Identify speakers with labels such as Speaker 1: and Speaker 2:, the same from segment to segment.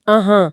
Speaker 1: ہاں،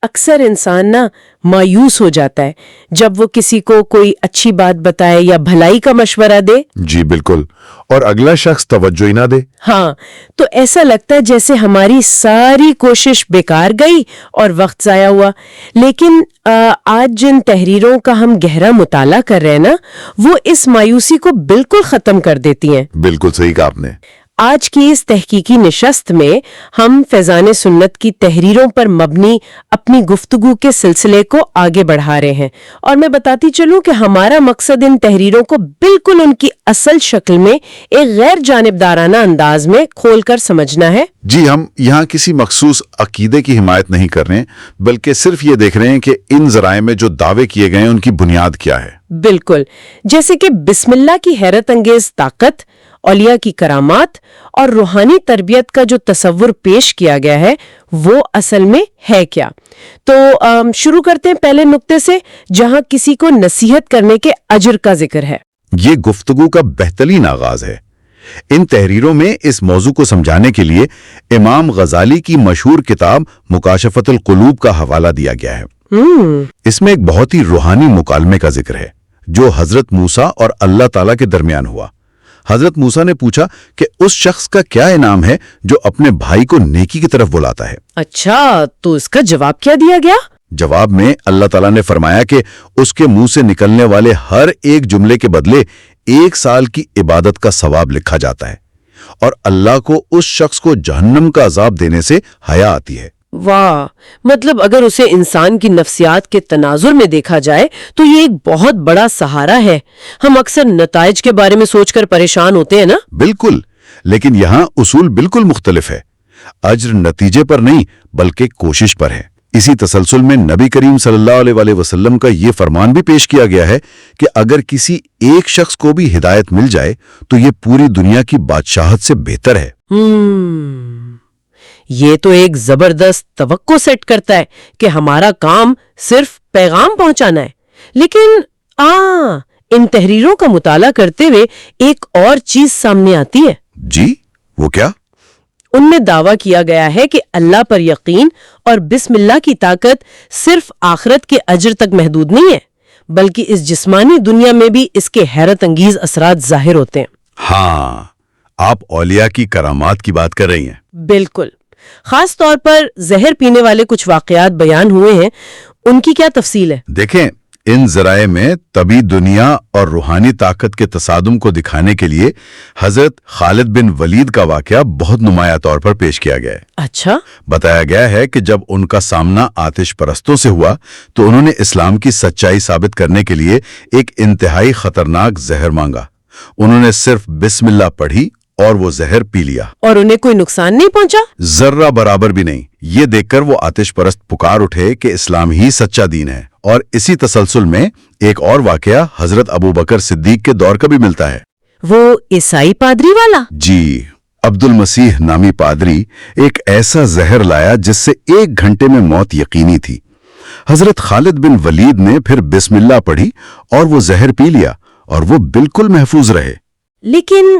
Speaker 1: اکثر انسان نا مایوس ہو جاتا ہے جب وہ کسی کو کوئی اچھی بات بتائے یا بھلائی کا مشورہ دے.
Speaker 2: جی بالکل، اور اگلا شخص توجہ ہی نہ دے.
Speaker 1: ہاں، تو ایسا لگتا ہے جیسے ہماری ساری کوشش بیکار گئی اور وقت ضائع ہوا. لیکن آج جن تحریروں کا ہم گہرا مطالعہ کر رہے ہیں نا، وہ اس مایوسی کو بالکل ختم کر دیتی ہیں.
Speaker 2: بالکل صحیح کہا آپ نے.
Speaker 1: آج کی اس تحقیقی نشست میں ہم فیضان سنت کی تحریروں پر مبنی اپنی گفتگو کے سلسلے کو آگے بڑھا رہے ہیں، اور میں بتاتی چلوں کہ ہمارا مقصد ان تحریروں کو بالکل ان کی اصل شکل میں ایک غیر جانبدارانہ انداز میں کھول کر سمجھنا ہے.
Speaker 2: جی، ہم یہاں کسی مخصوص عقیدے کی حمایت نہیں کر رہے ہیں، بلکہ صرف یہ دیکھ رہے ہیں کہ ان ذرائع میں جو دعوے کیے گئے ہیں ان کی بنیاد کیا ہے.
Speaker 1: بالکل، جیسے کہ بسم اللہ کی حیرت انگیز طاقت، اولیاء کی کرامات اور روحانی تربیت کا جو تصور پیش کیا گیا ہے وہ اصل میں ہے کیا. تو شروع کرتے ہیں پہلے نقطے سے، جہاں کسی کو نصیحت کرنے کے اجر کا ذکر ہے.
Speaker 2: یہ گفتگو کا بہترین آغاز ہے. ان تحریروں میں اس موضوع کو سمجھانے کے لیے امام غزالی کی مشہور کتاب مکاشفۃ القلوب کا حوالہ دیا گیا ہے. اس میں ایک بہت ہی روحانی مکالمے کا ذکر ہے جو حضرت موسیٰ اور اللہ تعالیٰ کے درمیان ہوا. حضرت موسیٰ نے پوچھا کہ اس شخص کا کیا انعام ہے جو اپنے بھائی کو نیکی کی طرف بلاتا ہے.
Speaker 1: اچھا، تو اس کا جواب کیا دیا گیا؟
Speaker 2: جواب میں اللہ تعالیٰ نے فرمایا کہ اس کے منہ سے نکلنے والے ہر ایک جملے کے بدلے 1 سال کی عبادت کا ثواب لکھا جاتا ہے، اور اللہ کو اس شخص کو جہنم کا عذاب دینے سے حیا آتی ہے.
Speaker 1: واہ، مطلب اگر اسے انسان کی نفسیات کے تناظر میں دیکھا جائے تو یہ ایک بہت بڑا سہارا ہے. ہم اکثر نتائج کے بارے میں سوچ کر پریشان ہوتے ہیں نا.
Speaker 2: بالکل، لیکن یہاں اصول بالکل مختلف ہے. اجر نتیجے پر نہیں بلکہ کوشش پر ہے. اسی تسلسل میں نبی کریم صلی اللہ علیہ وآلہ وسلم کا یہ فرمان بھی پیش کیا گیا ہے کہ اگر کسی ایک شخص کو بھی ہدایت مل جائے تو یہ پوری دنیا کی بادشاہت سے بہتر ہے.
Speaker 1: یہ تو ایک زبردست توقع سیٹ کرتا ہے کہ ہمارا کام صرف پیغام پہنچانا ہے. لیکن ان تحریروں کا مطالعہ کرتے ہوئے ایک اور چیز سامنے آتی ہے.
Speaker 2: جی، وہ کیا؟
Speaker 1: ان میں دعویٰ کیا گیا ہے کہ اللہ پر یقین اور بسم اللہ کی طاقت صرف آخرت کے اجر تک محدود نہیں ہے، بلکہ اس جسمانی دنیا میں بھی اس کے حیرت انگیز اثرات ظاہر ہوتے ہیں.
Speaker 2: ہاں، آپ اولیاء کی کرامات کی بات کر رہی ہیں.
Speaker 1: بالکل، خاص طور پر زہر پینے والے کچھ واقعات بیان ہوئے ہیں. ان کی کیا تفصیل ہے؟
Speaker 2: دیکھیں، ان ذرائع میں طبی دنیا اور روحانی طاقت کے تصادم کو دکھانے کے لیے حضرت خالد بن ولید کا واقعہ بہت نمایاں طور پر پیش کیا گیا ہے.
Speaker 1: اچھا.
Speaker 2: بتایا گیا ہے کہ جب ان کا سامنا آتش پرستوں سے ہوا تو انہوں نے اسلام کی سچائی ثابت کرنے کے لیے ایک انتہائی خطرناک زہر مانگا. انہوں نے صرف بسم اللہ پڑھی اور وہ زہر پی لیا. اور
Speaker 1: انہیں کوئی نقصان نہیں پہنچا؟
Speaker 2: ذرہ برابر بھی نہیں. یہ دیکھ کر وہ آتش پرست پکار اٹھے کہ اسلام ہی سچا دین ہے. اور اسی تسلسل میں ایک اور واقعہ حضرت ابو بکر صدیق کے دور کا بھی ملتا ہے.
Speaker 1: وہ عیسائی پادری والا؟
Speaker 2: جی، عبد المسیح نامی پادری ایک ایسا زہر لایا جس سے 1 گھنٹے میں موت یقینی تھی. حضرت خالد بن ولید نے پھر بسم اللہ پڑھی اور وہ زہر پی لیا اور وہ بالکل محفوظ رہے.
Speaker 1: لیکن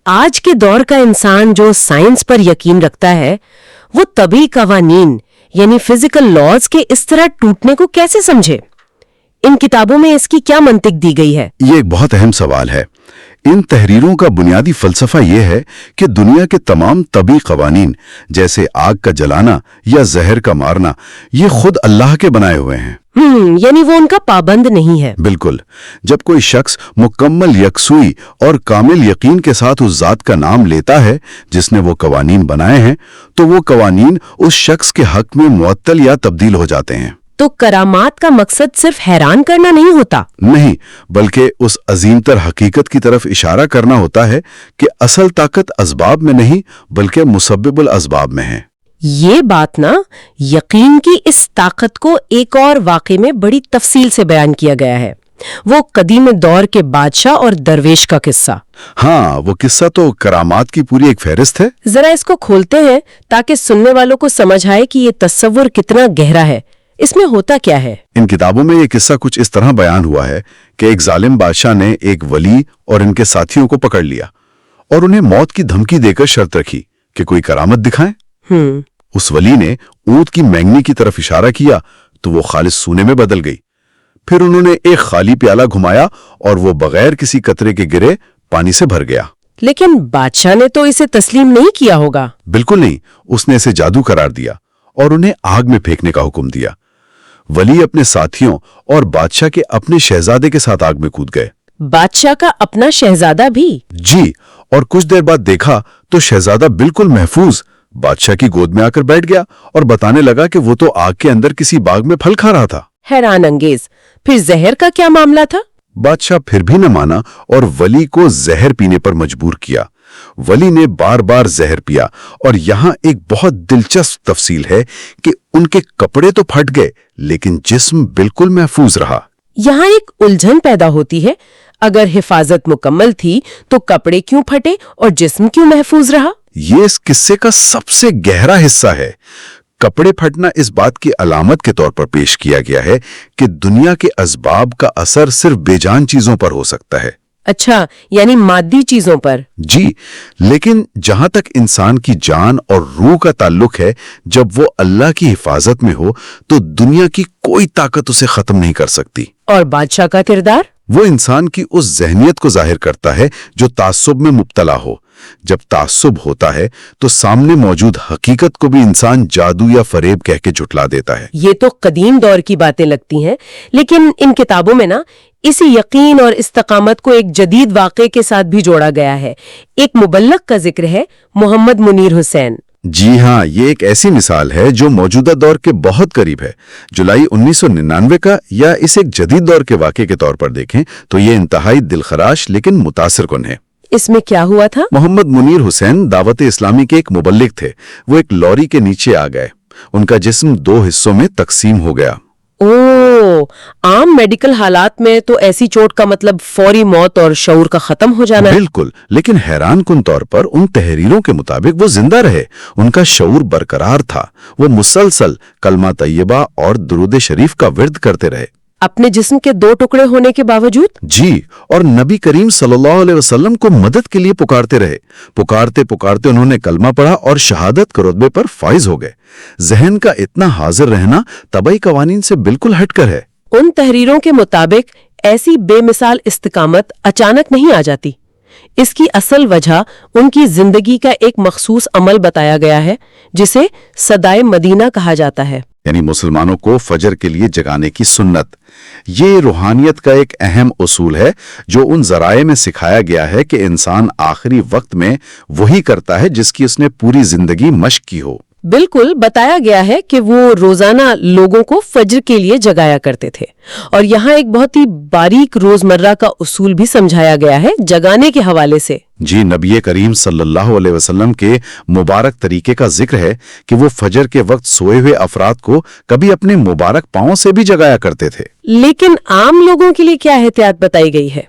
Speaker 1: آج کے دور کا انسان جو سائنس پر یقین رکھتا ہے، وہ طبی قوانین یعنی فزیکل لاز کے اس طرح ٹوٹنے کو کیسے سمجھے؟ ان کتابوں میں اس کی کیا منطق دی گئی ہے؟
Speaker 2: یہ ایک بہت اہم سوال ہے. ان تحریروں کا بنیادی فلسفہ یہ ہے کہ دنیا کے تمام طبی قوانین جیسے آگ کا جلانا یا زہر کا مارنا یہ خود اللہ کے بنائے ہوئے ہیں.
Speaker 1: یعنی وہ ان کا پابند نہیں ہے.
Speaker 2: بالکل. جب کوئی شخص مکمل یکسوئی اور کامل یقین کے ساتھ اس ذات کا نام لیتا ہے جس نے وہ قوانین بنائے ہیں تو وہ قوانین اس شخص کے حق میں معطل یا تبدیل ہو جاتے ہیں.
Speaker 1: تو کرامات کا مقصد صرف حیران کرنا نہیں ہوتا؟
Speaker 2: نہیں، بلکہ اس عظیم تر حقیقت کی طرف اشارہ کرنا ہوتا ہے کہ اصل طاقت اسباب میں نہیں بلکہ مسبب الاسباب میں ہے.
Speaker 1: یہ بات نا یقین کی اس طاقت کو ایک اور واقعے میں بڑی تفصیل سے بیان کیا گیا ہے. وہ قدیم دور کے بادشاہ اور درویش کا قصہ.
Speaker 2: ہاں، وہ قصہ تو کرامات کی پوری ایک فہرست ہے.
Speaker 1: ذرا اس کو کھولتے ہیں تاکہ سننے والوں کو سمجھ آئے کہ یہ تصور کتنا گہرا ہے. اس میں ہوتا کیا ہے؟
Speaker 2: ان کتابوں میں یہ قصہ کچھ اس طرح بیان ہوا ہے کہ ایک ظالم بادشاہ نے ایک ولی اور ان کے ساتھیوں کو پکڑ لیا اور انہیں موت کی دھمکی دے کر شرط رکھی کہ کوئی کرامت دکھائیں. اس ولی نے اونٹ کی مینگنی کی طرف اشارہ کیا تو وہ خالص سونے میں بدل گئی۔ پھر انہوں نے ایک خالی پیالہ گھمایا اور وہ بغیر کسی قطرے کے گرے پانی سے بھر گیا۔
Speaker 1: لیکن بادشاہ نے تو اسے تسلیم نہیں کیا ہوگا۔
Speaker 2: بالکل نہیں، اس نے اسے جادو قرار دیا اور انہیں آگ میں پھینکنے کا حکم دیا۔ ولی اپنے ساتھیوں اور بادشاہ کے اپنے شہزادے کے ساتھ آگ میں کود گئے۔
Speaker 1: بادشاہ کا اپنا شہزادہ بھی؟
Speaker 2: جی، اور کچھ دیر بعد دیکھا تو شہزادہ بالکل محفوظ بادشاہ کی گود میں آ کر بیٹھ گیا اور بتانے لگا کہ وہ تو آگ کے اندر کسی باغ میں پھل کھا رہا تھا۔
Speaker 1: حیران انگیز۔ پھر زہر کا کیا معاملہ تھا؟
Speaker 2: بادشاہ پھر بھی نہ مانا اور ولی کو زہر پینے پر مجبور کیا۔ ولی نے بار بار زہر پیا، اور یہاں ایک بہت دلچسپ تفصیل ہے کہ ان کے کپڑے تو پھٹ گئے لیکن جسم بالکل محفوظ رہا۔
Speaker 1: یہاں ایک الجھن پیدا ہوتی ہے، اگر حفاظت مکمل تھی تو کپڑے کیوں پھٹے اور جسم کیوں محفوظ رہا؟
Speaker 2: یہ اس قصے کا سب سے گہرا حصہ ہے۔ کپڑے پھٹنا اس بات کی علامت کے طور پر پیش کیا گیا ہے کہ دنیا کے اسباب کا اثر صرف بے جان چیزوں پر ہو سکتا ہے۔
Speaker 1: اچھا، یعنی مادی چیزوں پر؟
Speaker 2: جی، لیکن جہاں تک انسان کی جان اور روح کا تعلق ہے، جب وہ اللہ کی حفاظت میں ہو تو دنیا کی کوئی طاقت اسے ختم نہیں کر سکتی۔
Speaker 1: اور بادشاہ کا کردار؟
Speaker 2: وہ انسان کی اس ذہنیت کو ظاہر کرتا ہے جو تعصب میں مبتلا ہو۔ جب تعصب ہوتا ہے تو سامنے موجود حقیقت کو بھی انسان جادو یا فریب کہہ کے جھٹلا دیتا ہے۔
Speaker 1: یہ تو قدیم دور کی باتیں لگتی ہیں، لیکن ان کتابوں میں نا اسی یقین اور استقامت کو ایک جدید واقعے کے ساتھ بھی جوڑا گیا ہے۔ ایک مبلغ کا ذکر ہے، محمد منیر حسین۔
Speaker 2: جی ہاں، یہ ایک ایسی مثال ہے جو موجودہ دور کے بہت قریب ہے۔ جولائی 1999 کا، یا اس ایک جدید دور کے واقعے کے طور پر دیکھیں تو یہ انتہائی دلخراش لیکن متاثر کن ہے۔
Speaker 1: اس میں کیا ہوا تھا؟
Speaker 2: محمد منیر حسین دعوت اسلامی کے ایک مبلغ تھے۔ وہ ایک لوری کے نیچے آ گئے۔ ان کا جسم 2 حصوں میں تقسیم ہو گیا۔
Speaker 1: عام میڈیکل حالات میں تو ایسی چوٹ کا مطلب فوری موت اور شعور کا ختم ہو جانا ہے۔
Speaker 2: بالکل، لیکن حیران کن طور پر ان تحریروں کے مطابق وہ زندہ رہے۔ ان کا شعور برقرار تھا۔ وہ مسلسل کلمہ طیبہ اور درود شریف کا ورد کرتے رہے۔
Speaker 1: اپنے جسم کے 2 ٹکڑے ہونے کے باوجود؟
Speaker 2: جی، اور نبی کریم صلی اللہ علیہ وسلم کو مدد کے لیے پکارتے رہے۔ پکارتے پکارتے انہوں نے کلمہ پڑھا اور شہادت کے رتبے پر فائز ہو گئے۔ ذہن کا اتنا حاضر رہنا طبعی قوانین سے بالکل ہٹ کر ہے۔
Speaker 1: ان تحریروں کے مطابق ایسی بے مثال استقامت اچانک نہیں آ جاتی۔ اس کی اصل وجہ ان کی زندگی کا ایک مخصوص عمل بتایا گیا ہے جسے صدائے مدینہ کہا جاتا ہے،
Speaker 2: یعنی مسلمانوں کو فجر کے لیے جگانے کی سنت۔ یہ روحانیت کا ایک اہم اصول ہے جو ان ذرائع میں سکھایا گیا ہے کہ انسان آخری وقت میں وہی کرتا ہے جس کی اس نے پوری زندگی مشق کی ہو۔
Speaker 1: بالکل، بتایا گیا ہے کہ وہ روزانہ لوگوں کو فجر کے لیے جگایا کرتے تھے، اور یہاں ایک بہت ہی باریک روزمرہ کا اصول بھی سمجھایا گیا ہے جگانے کے حوالے سے۔
Speaker 2: جی، نبی کریم صلی اللہ علیہ وسلم کے مبارک طریقے کا ذکر ہے کہ وہ فجر کے وقت سوئے ہوئے افراد کو کبھی اپنے مبارک پاؤں سے بھی جگایا کرتے تھے۔
Speaker 1: لیکن عام لوگوں کے لیے کیا احتیاط بتائی گئی ہے؟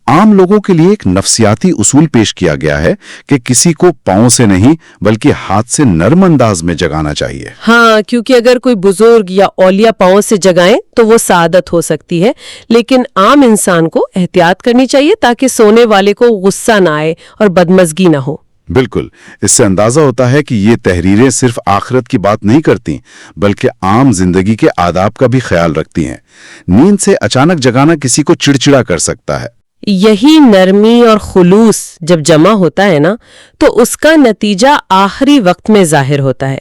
Speaker 2: عام لوگوں کے لیے ایک نفسیاتی اصول پیش کیا گیا ہے کہ کسی کو پاؤں سے نہیں بلکہ ہاتھ سے نرم انداز میں جگانا چاہیے۔
Speaker 1: ہاں، کیونکہ اگر کوئی بزرگ یا اولیاء پاؤں سے جگائیں تو وہ سعادت ہو سکتی ہے، لیکن عام انسان کو احتیاط کرنی چاہیے تاکہ سونے والے کو غصہ نہ آئے اور بدمزگی نہ ہو۔
Speaker 2: بالکل، اس سے اندازہ ہوتا ہے کہ یہ تحریریں صرف آخرت کی بات نہیں کرتی بلکہ عام زندگی کے آداب کا بھی خیال رکھتی ہیں۔ نیند سے اچانک جگانا کسی کو چڑچڑا کر سکتا ہے۔
Speaker 1: یہی نرمی اور خلوص جب جمع ہوتا ہے نا تو اس کا نتیجہ آخری وقت میں ظاہر ہوتا ہے۔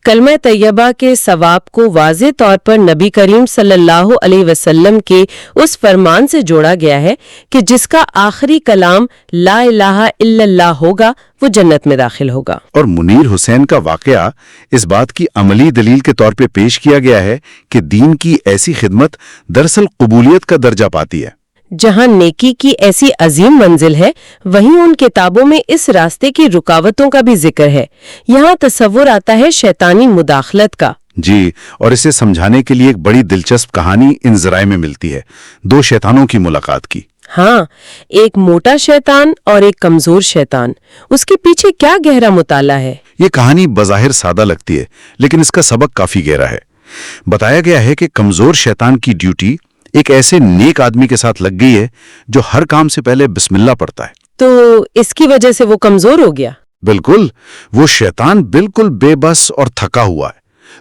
Speaker 1: کلمہ طیبہ کے ثواب کو واضح طور پر نبی کریم صلی اللہ علیہ وسلم کے اس فرمان سے جوڑا گیا ہے کہ جس کا آخری کلام لا الہ الا اللہ ہوگا وہ جنت میں داخل ہوگا۔
Speaker 2: اور منیر حسین کا واقعہ اس بات کی عملی دلیل کے طور پہ پیش کیا گیا ہے کہ دین کی ایسی خدمت دراصل قبولیت کا درجہ پاتی ہے۔
Speaker 1: جہاں نیکی کی ایسی عظیم منزل ہے، وہیں ان کتابوں میں اس راستے کی رکاوٹوں کا بھی ذکر ہے۔ یہاں تصور آتا ہے شیطانی مداخلت کا۔
Speaker 2: جی، اور اسے سمجھانے کے لیے ایک بڑی دلچسپ کہانی ان ذرائع میں ملتی ہے، 2 شیطانوں کی ملاقات کی۔
Speaker 1: ہاں، ایک موٹا شیطان اور ایک کمزور شیطان۔ اس کے پیچھے کیا گہرا مطالعہ ہے؟
Speaker 2: یہ کہانی بظاہر سادہ لگتی ہے لیکن اس کا سبق کافی گہرا ہے۔ بتایا گیا ہے کہ کمزور شیطان کی ڈیوٹی ایک ایسے نیک آدمی کے ساتھ لگ گئی ہے جو ہر کام سے پہلے بسم اللہ پڑھتا ہے۔
Speaker 1: تو اس کی وجہ سے وہ کمزور ہو گیا؟
Speaker 2: بالکل، وہ شیطان بالکل بے بس اور تھکا ہوا ہے۔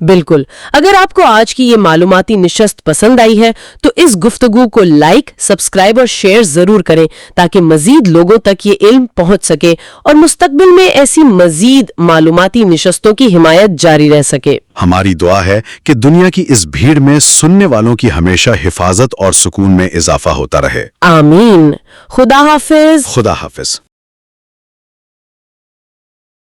Speaker 1: بالکل. اگر آپ کو آج کی یہ معلوماتی نشست پسند آئی ہے تو اس گفتگو کو لائک، سبسکرائب اور شیئر ضرور کریں تاکہ مزید لوگوں تک یہ علم پہنچ سکے اور مستقبل میں ایسی مزید معلوماتی نشستوں کی حمایت جاری رہ سکے.
Speaker 2: ہماری دعا ہے کہ دنیا کی اس بھیڑ میں سننے والوں کی ہمیشہ حفاظت اور سکون میں اضافہ ہوتا رہے.
Speaker 1: آمین. خدا حافظ.
Speaker 2: خدا حافظ.